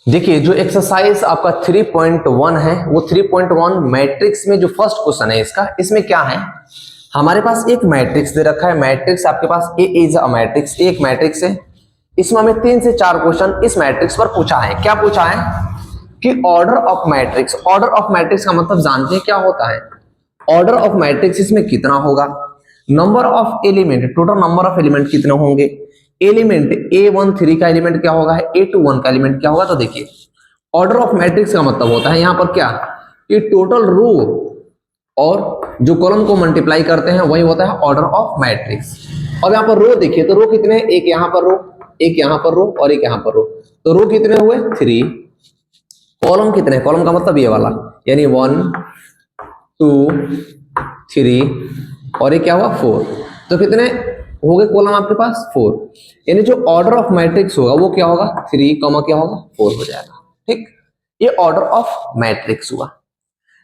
देखिए जो एक्सरसाइज आपका 3.1 है वो 3.1 मैट्रिक्स में जो फर्स्ट क्वेश्चन है इसका, इसमें क्या है, हमारे पास एक मैट्रिक्स दे रखा है। मैट्रिक्स आपके पास ए इज अ मैट्रिक्स, एक मैट्रिक्स है। इसमें हमें 3 से 4 क्वेश्चन इस मैट्रिक्स पर पूछा है। क्या पूछा है कि order of matrix. Order of matrix का मतलब जानते हैं क्या होता है। ऑर्डर ऑफ मैट्रिक्स इसमें कितना होगा, number of element, total number of element कितने होंगे, एलिमेंट A13 का एलिमेंट क्या होगा, A21 का एलिमेंट क्या होगा। तो देखिए ऑर्डर ऑफ मैट्रिक्स का मतलब होता है यहाँ पर क्या कि टोटल रो और जो कॉलम को मल्टीप्लाई करते हैं वही होता है ऑर्डर ऑफ मैट्रिक्स। अब यहाँ पर रो देखिए तो रो कितने, एक यहाँ पर रो, एक यहाँ पर रो और एक यहाँ पर रो। तो रो कितने हुए 3, कॉलम कितने, कॉलम का मतलब ये वाला यानी 1 2 3 और ये क्या हुआ 4। तो कितने हो गए कॉलम आपके पास 4, यानी जो ऑर्डर ऑफ मैट्रिक्स होगा वो क्या होगा 3 क्या होगा 4 हो जाएगा। ठीक, ये ऑर्डर ऑफ मैट्रिक्स हुआ।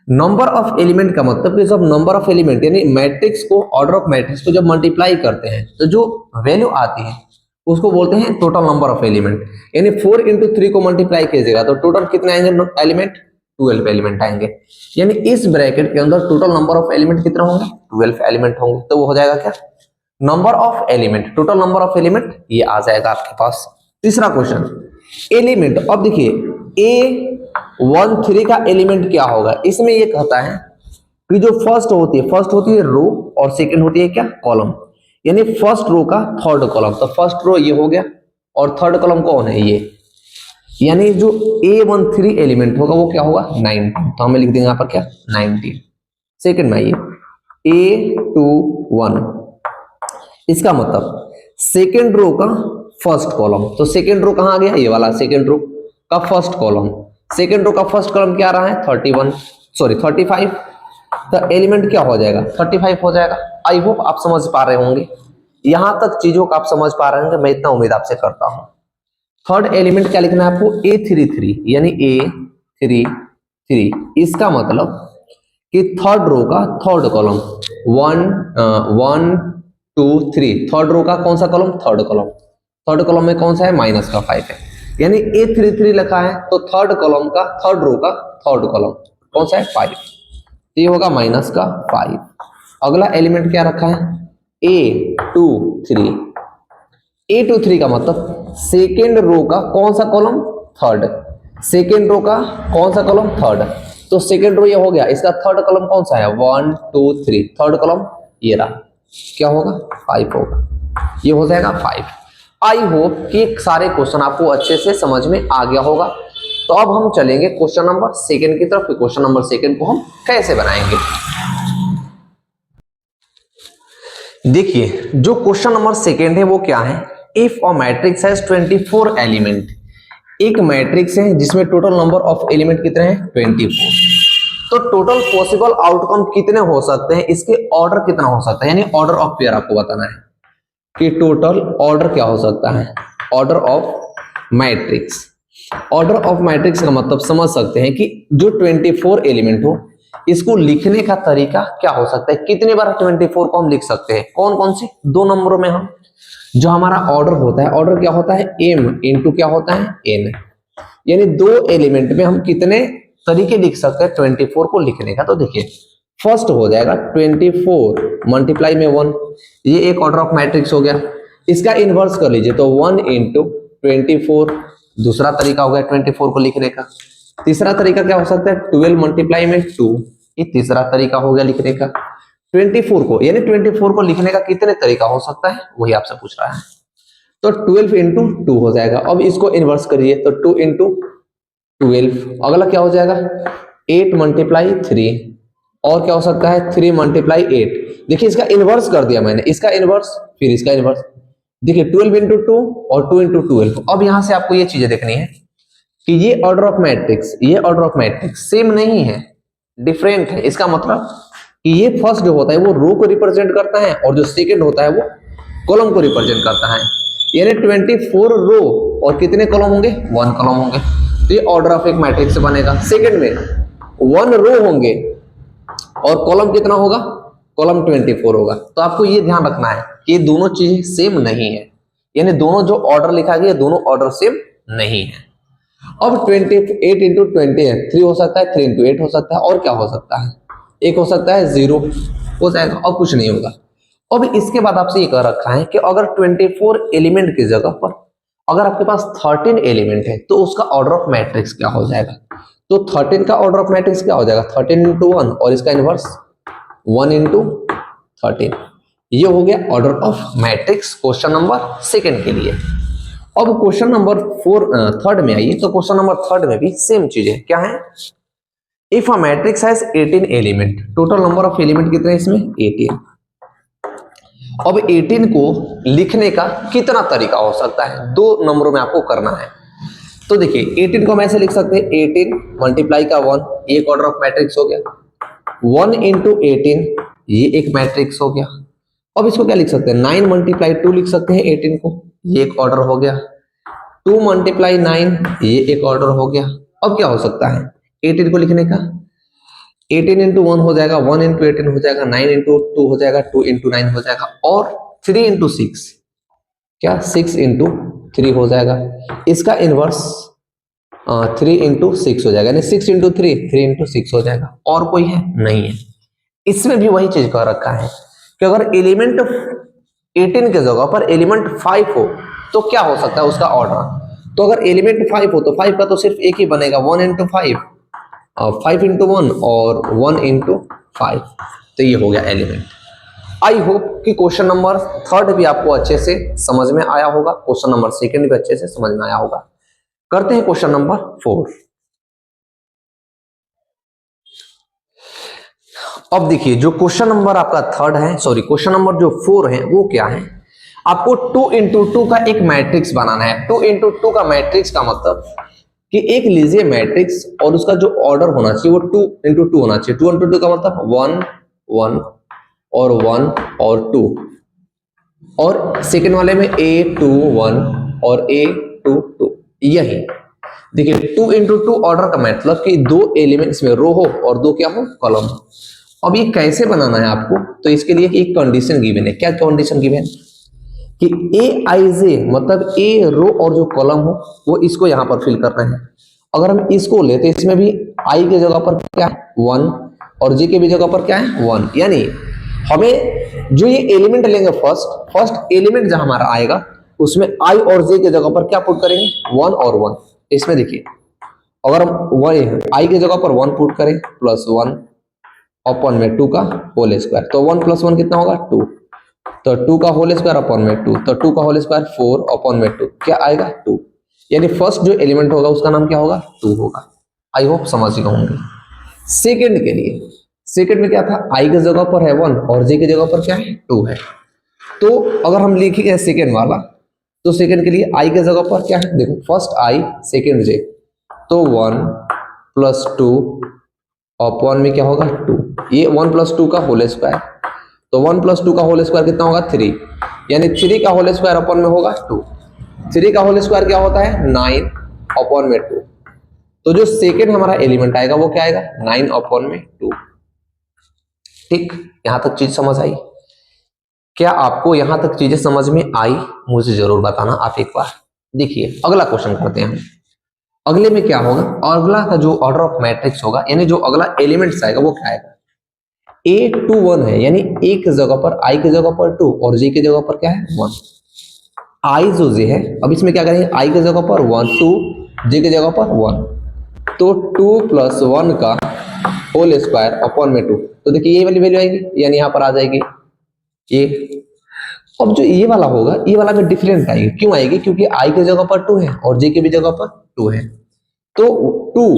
नंबर ऑफ एलिमेंट का मतलब कि जब नंबर ऑफ एलिमेंट यानी मैट्रिक्स को, ऑर्डर ऑफ मैट्रिक्स को जब मल्टीप्लाई करते हैं तो जो वैल्यू आती है उसको बोलते हैं टोटल नंबर ऑफ एलिमेंट। यानी 4 into 3 को मल्टीप्लाई कीजिएगा तो टोटल कितने आएंगे एलिमेंट, 12 एलिमेंट आएंगे। यानी इस ब्रैकेट के अंदर टोटल नंबर ऑफ एलिमेंट कितने होंगे, 12 एलिमेंट होंगे। तो वो हो जाएगा क्या, number of element, total number of element ये आ जाएगा आपके पास। तीसरा क्वेश्चन एलिमेंट। अब देखिए A13 का एलिमेंट क्या होगा। इसमें ये कहता है कि जो फर्स्ट होती है रो और सेकंड होती है क्या, कॉलम। यानी फर्स्ट रो का थर्ड कॉलम, तो फर्स्ट रो ये हो गया और थर्ड कॉलम कौन है ये, यानी जो A13 एलिमेंट होगा वो क्या होगा 19। तो हमें लिख देंगे यहाँ पर क्या 19। सेकंड में ये A21, इसका मतलब सेकेंड रो का फर्स्ट कॉलम। तो सेकेंड रो कहां आ गया, ये वाला सेकेंड रो का फर्स्ट कॉलम। सेकेंड रो का फर्स्ट कॉलम क्या आ रहा है 35। तो एलिमेंट क्या हो जाएगा 35 हो जाएगा। आई होप आप समझ पा रहे होंगे, यहां तक चीजों का आप समझ पा रहे होंगे, मैं इतना उम्मीद आपसे करता हूं। थर्ड एलिमेंट क्या लिखना है आपको A33, यानी A33। इसका मतलब कि थर्ड रो का थर्ड कॉलम 1 2 3, थर्ड रो का कौन सा column, third column. Third column में कौन सा है -5 है, यानी A33 लिखा है तो थर्ड कॉलम का, थर्ड रो का थर्ड कॉलम कौन सा है 5, ये होगा -5। अगला एलिमेंट क्या रखा है A23। A23 का मतलब सेकेंड रो का कौन सा कॉलम, थर्ड। सेकेंड रो का कौन सा कॉलम, थर्ड। तो सेकेंड रो ये हो गया, इसका थर्ड कॉलम कौन सा है 1 2 3, थर्ड कॉलम ये रहा, क्या होगा 5 होगा, ये हो जाएगा 5। आई होप कि सारे क्वेश्चन आपको अच्छे से समझ में आ गया होगा। तो अब हम चलेंगे क्वेश्चन नंबर सेकंड की तरफ। क्वेश्चन नंबर सेकंड को हम कैसे बनाएंगे, देखिए जो क्वेश्चन नंबर सेकंड है वो क्या है, if a matrix has 24 element. एक मैट्रिक्स है जिसमें टोटल नंबर ऑफ एलिमेंट कितने हैं 24। तो टोटल पॉसिबल आउटकम कितने हो सकते हैं, इसके ऑर्डर कितना हो सकता है, यानी ऑर्डर ऑफ पेयर आपको बताना है कि टोटल ऑर्डर क्या हो सकता है, order of matrix. Order of matrix का मतलब समझ सकते हैं कि जो 24 एलिमेंट हो इसको लिखने का तरीका क्या हो सकता है, कितने बार 24 को हम लिख सकते हैं, कौन कौन से दो नंबरों में। हम जो हमारा ऑर्डर होता है, ऑर्डर क्या होता है m इंटू क्या होता है n, यानी दो एलिमेंट में हम कितने तरीके लिख सकते हैं 24 को लिखने का। तो देखिए फर्स्ट हो जाएगा 24 मल्टीप्लाई में 1, ये एक ऑर्डर ऑफ मैट्रिक्स हो गया। इसका इनवर्स कर लीजिए तो 1 इंटू 24, दूसरा तरीका हो गया 24 को लिखने का। तीसरा तरीका क्या हो सकता है 12 मल्टीप्लाई में 2, ये तीसरा तरीका हो गया लिखने का। 24 को यानी 24 को लिखने का कितने तरीका हो सकता है वही आपसे पूछ रहा है। तो 12 इंटू 2 हो जाएगा। अब इसको इनवर्स करिए तो 2 इंटू 12। अगला क्या हो जाएगा 8 मल्टीप्लाई 3, और क्या हो सकता है 3 मल्टीप्लाई 8। देखिए इसका इनवर्स कर दिया मैंने, इसका इनवर्स फिर इसका इनवर्स। देखिए 12 इंटू 2 और 2 इंटू 12। अब यहां से आपको ये चीजें देखनी है कि ये ऑर्डर ऑफ मैट्रिक्स, ये ऑर्डर ऑफ मैट्रिक्स सेम नहीं है, डिफरेंट है। इसका मतलब कि ये फर्स्ट जो होता है वो रो को रिप्रेजेंट करता है और जो सेकंड होता है वो कॉलम को रिप्रेजेंट करता है। यानी 24 रो और कितने कॉलम होंगे 1 कॉलम होंगे। तो ये ऑर्डर ऑफ एक मैट्रिक्स बनेगा। सेकंड में 1 रो होंगे और कॉलम कितना होगा, कॉलम 24 होगा। तो आपको ये ध्यान रखना है कि ये दोनों चीजें सेम नहीं है, यानी दोनों जो ऑर्डर लिखा गया दोनों ऑर्डर सेम नहीं है। अब 28 इंटू 20 है, 3 हो सकता है, 3 इंटू 8 हो सकता है, और क्या हो सकता है, एक हो सकता है 0 हो जाएगा, और कुछ नहीं होगा। अब इसके बाद आपसे ये कह रखा है कि अगर 24 एलिमेंट की जगह पर अगर आपके पास 13 एलिमेंट है तो उसका ऑर्डर ऑफ मैट्रिक्स क्या हो जाएगा। तो 13 का ऑर्डर ऑफ मैट्रिक्स क्या हो जाएगा, 13 इंटू 1 और इसका इनवर्स 1 इंटू 13। ये हो गया order of matrix question number second के लिए। अब क्वेश्चन नंबर थर्ड में आइए, तो क्वेश्चन नंबर थर्ड में भी सेम चीज है, क्या है, if a matrix has 18 element, total number of element कितने हैं इसमें, 18। अब 18 को लिखने का कितना तरीका हो सकता है, दो नंबरों में आपको करना है। तो देखिए 18 को हम ऐसे लिख सकते हैं, 18 मल्टीप्लाई का 1, एक ऑर्डर ऑफ मैट्रिक्स हो गया, 1 इंटू 18 ये एक मैट्रिक्स हो गया। अब इसको क्या लिख सकते हैं, 9 मल्टीप्लाई 2 लिख सकते हैं 18 को, ये एक ऑर्डर हो गया, 2 मल्टीप्लाई 9 ये एक ऑर्डर हो गया। अब क्या हो सकता है 18 को लिखने का, 18 इंटू 1 हो जाएगा, 1 इंटू 18 हो जाएगा, 9 इंटू 2 हो जाएगा, 2 इंटू 9 हो जाएगा, और 3 इंटू 6 क्या 6 इंटू 3 हो जाएगा। इसका इनवर्स 3 इंटू 6 हो जाएगा, यानी 6 इंटू 3 3 इंटू 6 हो जाएगा। और कोई है नहीं है। इसमें भी वही चीज कह रखा है कि अगर एलिमेंट 18 के जगह पर एलिमेंट 5 हो तो क्या हो सकता है उसका ऑर्डर। तो अगर एलिमेंट 5 हो तो 5 का तो सिर्फ एक ही बनेगा, 1 इंटू 5, 5 इंटू 1 और 1 इंटू 5, तो ये हो गया एलिमेंट। आई होप कि क्वेश्चन नंबर थर्ड भी आपको अच्छे से समझ में आया होगा, क्वेश्चन नंबर सेकंड भी अच्छे से समझ में आया होगा। करते हैं क्वेश्चन नंबर 4। अब देखिए जो क्वेश्चन नंबर आपका थर्ड है, सॉरी क्वेश्चन नंबर जो 4 है वो क्या है, आपको 2 इंटू 2 का एक मैट्रिक्स बनाना है। 2 इंटू 2 का मैट्रिक्स का मतलब कि एक लीजिए मैट्रिक्स और उसका जो ऑर्डर होना चाहिए वो 2 इंटू 2 होना चाहिए। 2 इंटू 2 का मतलब 1 1 और 1 और 2, और सेकंड वाले में A2 1 और A2 2। यही देखिए 2 इंटू 2 ऑर्डर का मतलब कि दो एलिमेंट्स में रो हो और दो क्या हो, कॉलम हो। अब ये कैसे बनाना है आपको, तो इसके लिए एक कंडीशन गिवन है। क्या कंडीशन गिवन, कि Aij मतलब ए रो और जो कॉलम हो वो इसको यहां पर फिल करना है। अगर हम इसको लेते हैं इसमें भी आई के जगह पर क्या है 1 और जे के भी जगह पर क्या है 1, यानी हमें जो ये एलिमेंट लेंगे फर्स्ट एलिमेंट जहां हमारा आएगा उसमें आई और जे के जगह पर क्या पुट करेंगे 1 और 1। इसमें देखिए अगर हम आई के जगह पर 1 पुट करें प्लस 1 अपॉन में 2 का होल स्क्वायर, तो 1 प्लस 1 कितना होगा 2, तो 2 का होल स्क्वायर अपॉन में 2, तो 2 का होल स्क्वायर 4 अपॉन में 2 क्या आएगा 2, यानी फर्स्ट जो एलिमेंट होगा उसका नाम क्या होगा 2 होगा। आई होप समझ गए होंगे। सेकंड के लिए, सेकंड में क्या था, आई के जगह पर है 1 और जे के जगह पर क्या है 2 है। तो अगर हम लिखेंगे सेकंड वाला, तो सेकंड के लिए आई के जगह पर क्या है, देखो फर्स्ट आई सेकंड जे, तो 1 प्लस 2 अपॉन में क्या होगा 2, ये 1 प्लस 2 का होल स्क्वायर, तो 1 प्लस 2 का होल स्क्वायर कितना होगा 3, यानी 3 का होल स्क्वायर अपॉन में होगा 2। 3 का होल स्क्वायर क्या होता है 9 अपॉन में 2, तो जो सेकंड हमारा एलिमेंट आएगा वो क्या आएगा 9 अपॉन में 2। ठीक, यहां तक चीज समझ आई? क्या आपको यहां तक चीजें समझ में आई, मुझे जरूर बताना आप एक बार। देखिए अगला क्वेश्चन करते हैं हम। अगले में क्या होगा, अगला का जो ऑर्डर ऑफ मैट्रिक्स होगा यानी जो अगला एलिमेंट्स आएगा वो क्या आएगा, A2 1 है, यानी ए की जगह पर आई की जगह पर 2 और जे की जगह पर क्या है 1। आई जो जे है, अब इसमें क्या करेंगे, आई की जगह पर 1 2, जे की जगह पर 1, तो 2 प्लस 1 का होल स्क्वायर अपॉन में 2, तो देखिए ये वाली वैल्यू आएगी, यानी यहाँ पर आ जाएगी ये। अब जो ये वाला होगा ये वाला में डिफरेंट आएगी, क्यों आएगी, क्योंकि आई की जगह पर 2 है और जे की भी जगह पर 2 है, तो 2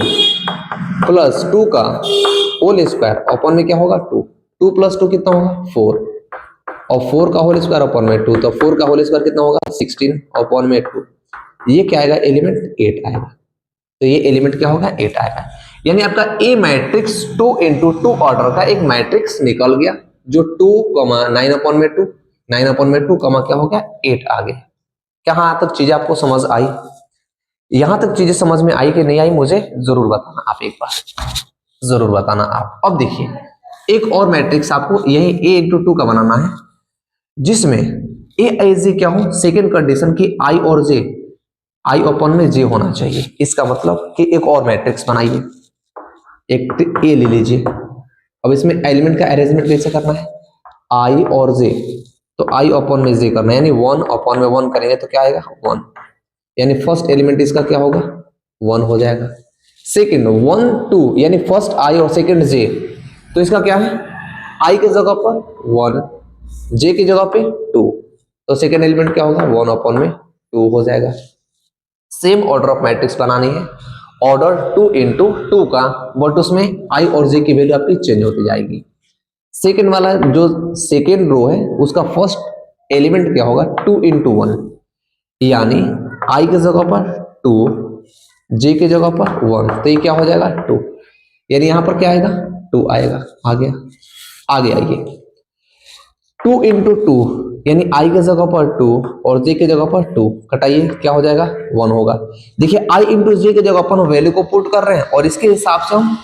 प्लस 2 का होल स्क्वायर अपॉन में क्या होगा 2, 2 प्लस 2 कितना होगा 4, और 4 का होल स्क्वायर अपॉन में 2, तो 4 का होल स्क्वायर कितना होगा 16 अपॉन में 2, ये क्या आएगा एलिमेंट 8 आएगा। तो ये एलिमेंट क्या होगा 8 आएगा, यानी आपका ए मैट्रिक्स 2 इंटू 2 ऑर्डर का एक मैट्रिक्स निकल गया, जो 2 9 अपॉन में 2 9 अपॉन में 2 क्या हो गया 8 आ गया। क्या यहाँ तक चीजें आपको समझ आई? यहां तक चीजें समझ में आई कि नहीं आई, मुझे जरूर बताना आप एक बार, जरूर बताना आप। अब देखिए एक और मैट्रिक्स आपको यही a इंटू 2 का बनाना है, जिसमें ए आई जे क्या हो, सेकेंड कंडीशन की आई और जे आई अपॉन में जे होना चाहिए। इसका मतलब कि एक और मैट्रिक्स बनाइए, एक ए ले लीजिए। अब इसमें एलिमेंट का अरेंजमेंट कैसे करना है, आई और जे, तो आई अपॉन में जे करना है, यानी 1 अपॉन में 1 करेंगे तो क्या आएगा 1, यानी फर्स्ट एलिमेंट इसका क्या होगा 1 हो जाएगा। सेकंड 1 2 यानी फर्स्ट आई और सेकंड जे, तो इसका क्या है आई की जगह पर 1, जे की जगह पे 2, तो सेकंड एलिमेंट क्या होगा 1 अपॉन में 2 हो जाएगा। सेम ऑर्डर ऑफ मैट्रिक्स बनानी है, ऑर्डर 2 इंटू 2 का, बट उसमें आई और जे की वैल्यू आपकी चेंज होती जाएगी। सेकेंड वाला जो सेकेंड रो है उसका फर्स्ट एलिमेंट क्या होगा 2 इंटू 1, यानी आई की जगह पर 2, जे की जगह पर 1, तो ये क्या हो जाएगा 2, यानी यहां पर क्या आएगा 2 आएगा। आ गया, आगे आइए 2 इंटू 2 यानी आई की जगह पर 2 और जे की जगह पर 2, कटाइए क्या हो जाएगा 1 होगा। देखिए आई इंटू जे की जगह पर वैल्यू को पुट कर रहे हैं और इसके हिसाब से हम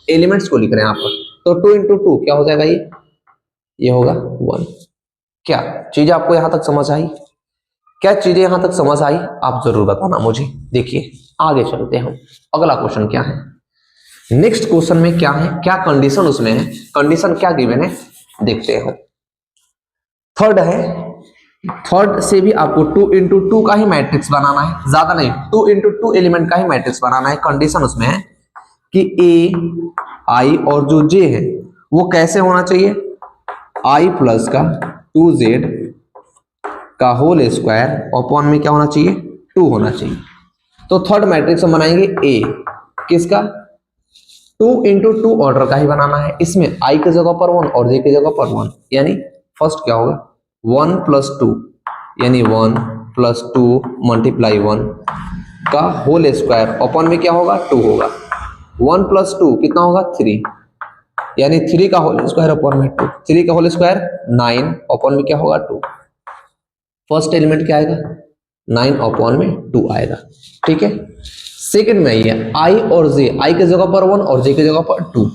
एलिमेंट्स को लिख रहे हैं यहाँ पर, तो 2 इंटू 2 क्या हो जाएगा ये होगा 1। क्या चीजें आपको यहां तक समझ आई, क्या चीजें यहां तक समझ आई आप जरूर बताना मुझे। देखिए आगे चलते हैं, अगला क्वेश्चन क्या है, नेक्स्ट क्वेश्चन में क्या है, क्या कंडीशन उसमें है, कंडीशन क्या गिवन है देखते हैं। थर्ड है, थर्ड से भी आपको 2 इंटू 2 का ही मैट्रिक्स बनाना है, ज्यादा नहीं 2 इंटू 2 एलिमेंट का ही मैट्रिक्स बनाना है। कंडीशन उसमें है कि ए आई और जो जे है वो कैसे होना चाहिए, आई प्लस का 2z का होल स्क्वायर अपॉन में क्या होना चाहिए 2 होना चाहिए। तो थर्ड मैट्रिक्स हम बनाएंगे ए किसका 2 इंटू 2 ऑर्डर का ही बनाना है, इसमें आई की जगह पर 1 और जे की जगह पर 1, यानी फर्स्ट क्या होगा 1 प्लस 2 यानी 1 प्लस 2 मल्टीप्लाई 1 का होल स्क्वायर अपॉन में क्या होगा 2 होगा। 1 प्लस 2 कितना होगा 3, यानी 3 का होल स्क्वायर अपॉन में 2, 3 का होल स्क्वायर 9 अपॉन में क्या होगा 2, फर्स्ट एलिमेंट क्या आएगा 9 अपॉन में 2 आएगा। ठीक है, सेकंड में ये आई और जे, आई की जगह पर 1 और जे की जगह पर 2,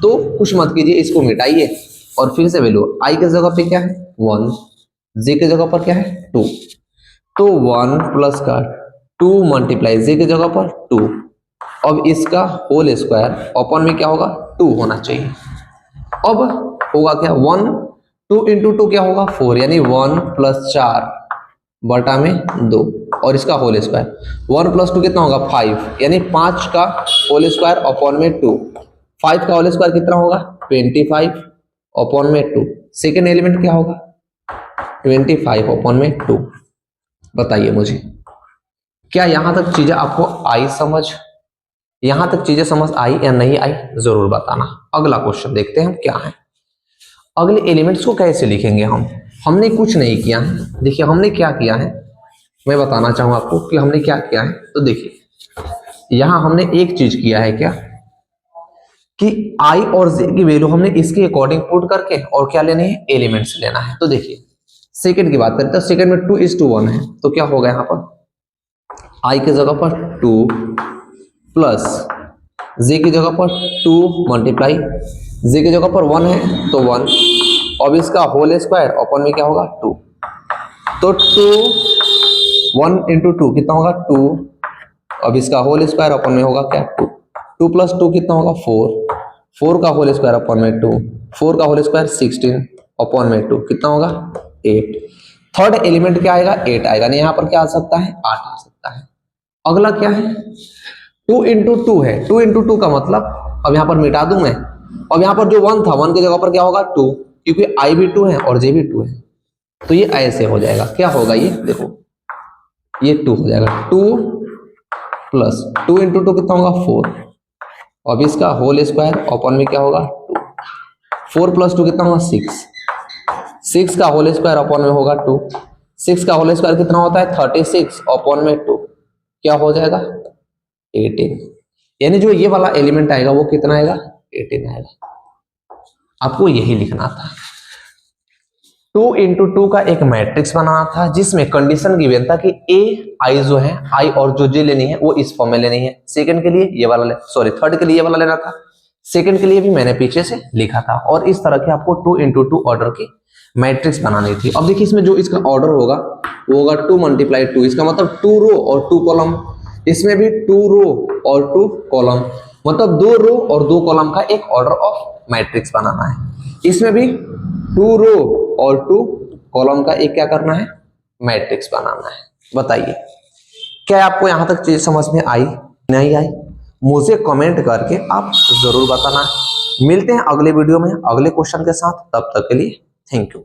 तो कुछ मत कीजिए इसको मिटाइए और फिर से वैल्यू आई की जगह पे क्या है 1, जे की जगह पर क्या है 2, तो 1 प्लस का 2 मल्टीप्लाई जे की जगह पर 2, अब इसका होल स्क्वायर अपॉन में क्या होगा 2 होना चाहिए। अब होगा क्या 1 2 इंटू 2 क्या होगा 4, यानी 1 प्लस 4 बटा में 2 और इसका होल स्क्वायर 1 प्लस 2 कितना होगा 5, यानी 5 का होल स्क्वायर अपॉन में 2, 5 का होल स्क्वायर कितना होगा 25 अपॉन में 2, सेकेंड एलिमेंट क्या होगा 25 अपॉन में 2। बताइए मुझे क्या यहां तक चीजें आपको आई समझ, यहां तक चीजें समझ आई या नहीं आई जरूर बताना। अगला क्वेश्चन देखते हैं हम क्या है, अगले एलिमेंट्स को कैसे लिखेंगे हम, हमने कुछ नहीं किया है। देखिए हमने क्या किया है मैं बताना चाहूंगा आपको कि हमने क्या किया है। तो देखिए यहां हमने एक चीज किया है क्या कि आई और जे की वैल्यू हमने इसके अकॉर्डिंग पुट करके और क्या लेने हैं एलिमेंट्स लेना है। तो देखिए सेकंड की बात करते हैं, सेकंड में 2:1 है, तो क्या होगा यहाँ पर आई की जगह पर 2 प्लस जे की जगह पर 2 मल्टीप्लाई जे की जगह पर 1 है तो 1, अब इसका होल स्क्वायर अपॉन में क्या होगा 2, तो 2 1 इंटू 2 कितना होगा 2, अब इसका होल स्क्वायर अपॉन में होगा क्या 2, 2 प्लस 2 कितना होगा 4, 4 का होल स्क्वायर अपॉन में 2, 4 का होल स्क्वायर 16 अपॉन में 2 कितना होगा 8। थर्ड एलिमेंट क्या आएगा 8 आएगा, नहीं यहाँ पर क्या आ सकता है 8 आ सकता है। अगला क्या है 2 इंटू 2 है, 2 इंटू 2 का मतलब अब यहाँ पर मिटा दूं मैं, अब यहाँ पर जो 1 था 1 की जगह पर क्या होगा 2, क्योंकि आई भी 2 है और जे भी 2 है, तो ये ऐसे हो जाएगा। क्या होगा ये देखो ये 2 हो जाएगा, 2 प्लस 2 इंटू 2 कितना होगा 4, अब इसका होल स्क्वायर अपॉन में क्या होगा 2, 4 प्लस 2 कितना होगा 6, 6 का होल स्क्वायर अपॉन में होगा 2, 6 का होल स्क्वायर कितना होता है 36 अपॉन में 2, क्या हो जाएगा 18, यानी जो ये वाला एलिमेंट आएगा वो कितना आएगा 18 आएगा। आपको यही लिखना था, 2 इंटू 2 का एक मैट्रिक्स बनाना था जिसमें कंडीशन गिवन था कि ए आई जो है आई और जो जे लेनी है वो इस फॉर्म में लेनी है। सेकंड के लिए ये वाला थर्ड के लिए ये वाला लेना था, सेकंड के लिए भी मैंने पीछे से लिखा था, और इस तरह के आपको 2 इंटू 2 ऑर्डर के मैट्रिक्स बनानी थी। अब देखिए इसमें जो इसका ऑर्डर होगा वो होगा 2 × 2, इसका मतलब 2 रो और 2 कॉलम। इसमें भी 2 रो और 2 कॉलम, मतलब 2 रो और 2 कॉलम का एक ऑर्डर ऑफ मैट्रिक्स बनाना है। इसमें भी 2 रो और 2 कॉलम का एक क्या करना है, मैट्रिक्स बनाना है। बताइए क्या आपको यहां तक चीज समझ में आई, नहीं आई? मुझे कमेंट करके आप जरूर बताना। मिलते हैं अगले वीडियो में अगले क्वेश्चन के साथ, तब तक के लिए थैंक यू।